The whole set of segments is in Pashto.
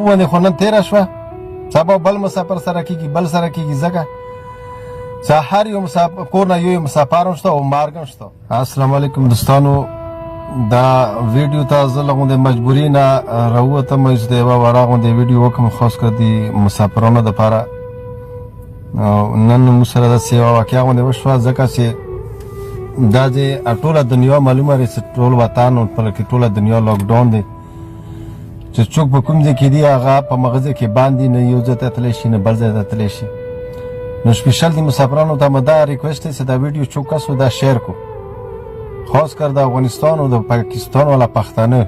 باندې خو نن تېره شوه، سبا بل مسافر سره کېږي، بل سره کېږي، ځکه چې هر یو کور نه یو مسافر هم شته او مارګ هم شته. السلام علیکم دوستانو، دا ویډیو ته زه له غوندې مجبوري نه راووتم چې د یوه وړه غوندې ویډیو وکړم، خاص کر د مسافرانو دپاره. نن موږ سره داسې یوه واقعه غوندې وشوه، ځکه چې دا چې ټوله دنیا معلومه ده چې ټول وطن او بلکې ټوله دنیا لاکډاون دی، چې څوک په کوم ځای کې دي هغه په مغزه کې باندې نه یو ځای ته تللی شي نه بل ځای ته تللی شي. نو سپیشل د مسافرانو ته مې دا ریکویسټ دی چې دا ویډیو څوک کس دا شیر کو، خاص کر د افغانستان او د پاکستان والا پښتانه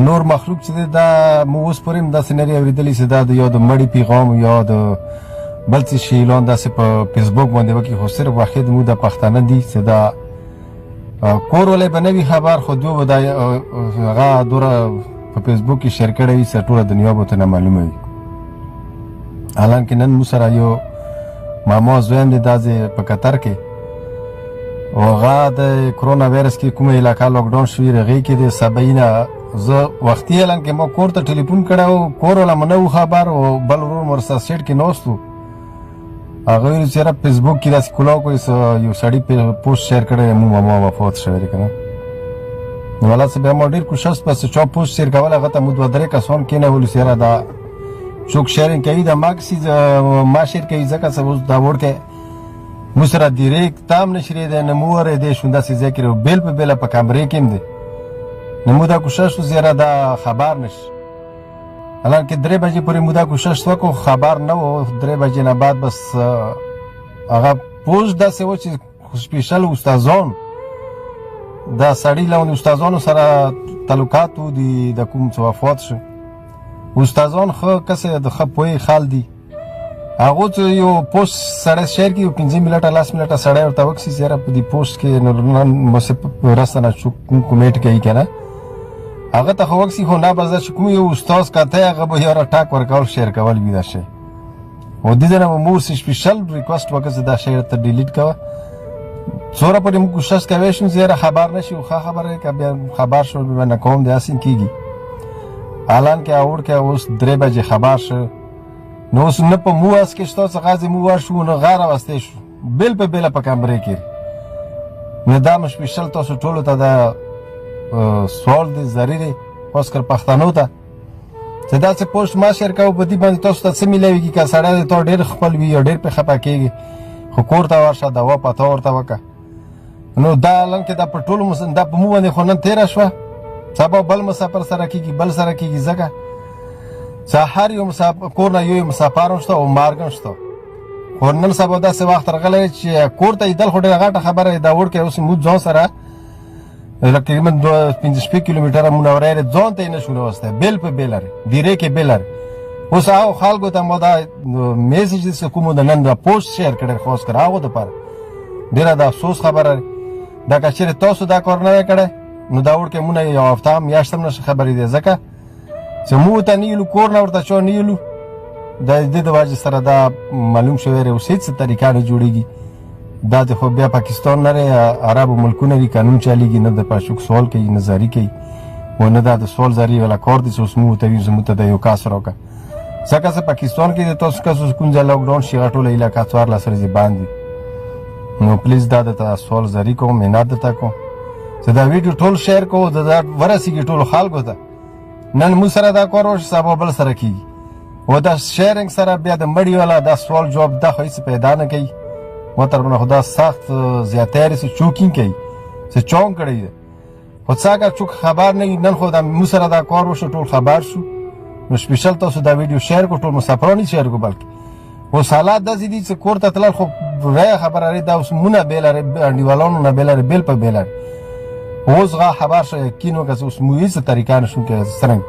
نور مخلوق چې دی دا مو اوس پورې هم داسې نه دي اورېدلي چې دا د یا د مړي پیغام یا د بل څه شي اعلان داسې په فیسبوک باندې وکړي، خو صرف واحد مو د پښتانه دي چې دا کور ولی به نه وي خبر، خو دوی به دا هغه دوره په فیسبوک کې شیر کړی وي چې ټوله دنیا به ورته نه معلومه وي. حالانکې نن موږ سره یو ماما زویم دی دا په قطر کې، او هغه د کرونا وایرس کې کومه علاقه لاکډاون شوي هغې کې د سبعینه زه وختي اعلان کې ما کور ته ټلیفون کړی و، کور والا مې نه و خبر، او بل ورور مې ورسره سیټ کې ناست و، هغه ویل چې یاره فیسبوک کې داسې کلاو کوي یو سړي پوسټ شیر کړی دی مو ماما وفات شوی دی که نه. نو والا څه بیا ما ډېر کوشش پس چا پوسټ شیر کول هغه ته مو دوه درې کسان کېنولو چې یاره دا څوک شیرینګ کوي دا ما شیر کوي، ځکه چې اوس دا وړکی مو سره ډیریکټ تام نه شرېدی نه مو اورېدی شو، داسې ځای کې بیل په بیله په کمرې کې هم دی. نو مو دا کوشش و چې یاره دا خبر نه شي، حالانکې 3 بجې پورې مو دا کوشش وکړو، خبر نه و. 3 بجې نه بعد بس هغه پوسټ داسې و چې سپیشل استادان دا سړي له استادانو سره تعلقات و د کوم څه وفات شو، استادان ښه کسې د ښه پوهې خال دي، هغو چې یو پوسټ سړی شیر کړي 15 منټه 10 منټه سړی ورته وکړي چې یاره په دې پوسټ کې نن مو راسته نه کوم کومېټ کوي که نه هغه ته خو وکړي، خو نه بس دا چې کوم یو استاد کته هغه به یاره ټاک ورکول شیر کول وي دا شی. او دې ځای نه به مو سپیشل ریکویسټ وکړه چې دا شی ته ډیلیټ کوه، څومره پورې موږ کوشش کوی شو چې یاره خبر نه شي، خو ښه خبره که بیا خبر شو بیا نه کوم دی هسې کېږي. حالانکې اوړکې اوس 3 بجې خبر شو، نو اوس نه په مو اس کې شته څه غازې مو ورشو نه غار راوستی شو بیل په بیله په کمرې کې. نو دا مې سپیشل تاسو ټولو ته دا سوال دی ضروري خاص کر پښتنو ته چې داسې پوسټ ما شیر کوو په دې باندې تاسو ته څه میلاویږي که سړی دی تا ډېر خپل وي یا ډېر پرې خفه کېږي، خو کور ته ورشه دوا پته ورته وکړه. نو دا حالانکې دا په ټولو دا په مو باندې خو نن تېره شوه، سبا بل مسافر سره کېږي، بل سره کېږي، ځکه چې هر یو کور نه یو مسافر هم شته او مارګ هم شته. خو نن سبا داسې وخت راغلی چې کور ته لیدل خو ډېره غټه خبره ده، دا وړکی اوس موږ ځان سره تقریبا 15 کیلومتره منوری دی، ځان ته یې نه شو راوستی، بیل په بیل لري، ډیرې کې بیل لري. اوس هغو خلکو ته ما دا میسج چې کومو د نن دا پوسټ شیر کړی خاص کر هغو دپاره ډېره د افسوس خبره ده. دا که چېرې تاسو دا کار نه دی کړی نو دا وړکی مونږ یو هفته هم میاشت هم نشه خبرې دی، ځکه چې موږ ته نه یلو کور نه ورته چا نه یلو، د دې د وجې سره دا معلوم شوی دی اوس هېڅ طریقه نه جوړېږي. دا د خو بیا پاکستان نه دی، عربو ملکونه دي، قانون چلېږي، نه د پاشوک سوال کوي نه زاري کوي، او نه دا د سوال زاري والا کار دی چې اوس موږ ته وي زموږ ته د یو کاس راکړه، ځکه چې پاکستان کې د تاسو کس اوس کوم ځای لاکډاون شي هغه ټوله علاقه 14 ورځې بند وي. نو پلیز دا درته سوال زاري کوم، مننت درته کوم چې دا ویډیو ټول شیر کوو، دا ورسېږي ټولو خلکو ته. نن موږ سره دا کار وشي سبا بل سره کېږي، او دا شیرینګ سره بیا د مړي والا دا سوال جواب دا خو هېڅ پیدا نه کوي. محترمانه خو دا سخت زیاتیارې چې چوکینګ کوي چې چونګ کړی دی، خو څه اګر څوک خبر نه وي، نن خو دا موږ سره دا کار وشو ټول خبر شو. نو سپیشل تاسو دا ویډیو شیر کړو، ټول مسافران یې شیر کړو، بلکې اوس حالات داسې دي چې کور ته تلل خو رایه خبره لري، دا اوس مونه بې لري، انډیوالانو نه بې لري، بیل په بې لري. اوس غا خبر شو یقین وکړه چې اوس مو هېڅ طریقه نشو کولی څرنګه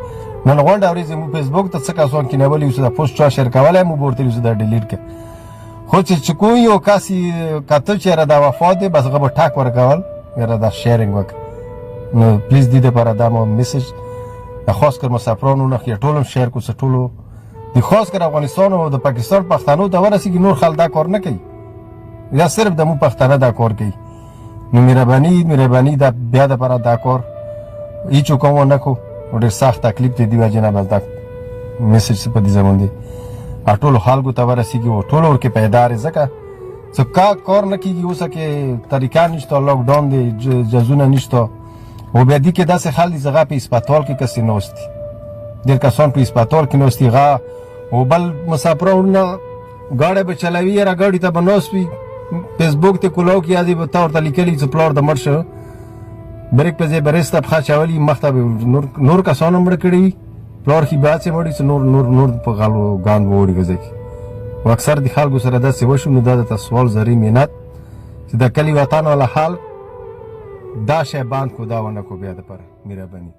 نن غونډه اورېږي مو فیسبوک ته څه کسان کېنولي یو چې دا پوسټ چا شیر کولی مو به ورته ویل چې دا ډیلیټ کړه، خو چې کوم یو کس کته چې یاره دا وفات دی بس هغه به ټاک ورکول یاره دا شیرینګ وکړه. نو پلیز دې دپاره دا مو میسج خاص کر مسافرانو نه کې ټول هم شیر کړو چې ټولو د خاص کر افغانستان او د پاکستان پښتنو ته ورسېږي، نور خلک دا کار نه کوي، یا صرف د مو پښتانه دا کار کوي. نو مهرباني دا بیا دپاره دا کار هېڅوک هم ونه کړو، ډېر سخت تکلیف دی دې وجې نه بس دا میسج په دې زمون دی ټولو خلکو ته ورسیږي او ټول ورکې پیدار ځکه څه کار نه کیږي اوسه کې طریقه نشته لاک ډاون دی جزونه نشته او بیا دې کې داسې حال دی زغه په هسپتال کې کسي نوستي ډېر کسان په هسپتال کې نوستي غا او بل مسافرونه ګاډی به چلوي یاره ګاډي ته به ناست وي فیسبوک ته کلاو کې یادې به تا ورته لیکلي چې پلار د مړ شه بریک په ځای به رسته پښه چولي مخ ته به نور کسان هم مړه کړي وي پلار کې بیا څه مړي چې نور په غالو ګان به وړي ګزه کې او اکثر د خلکو سره داسې وشو نو دا د سوال زری مینت چې د کلي وطن والا حال دا شی باند کو دا ونه کو بیا د پر مهرباني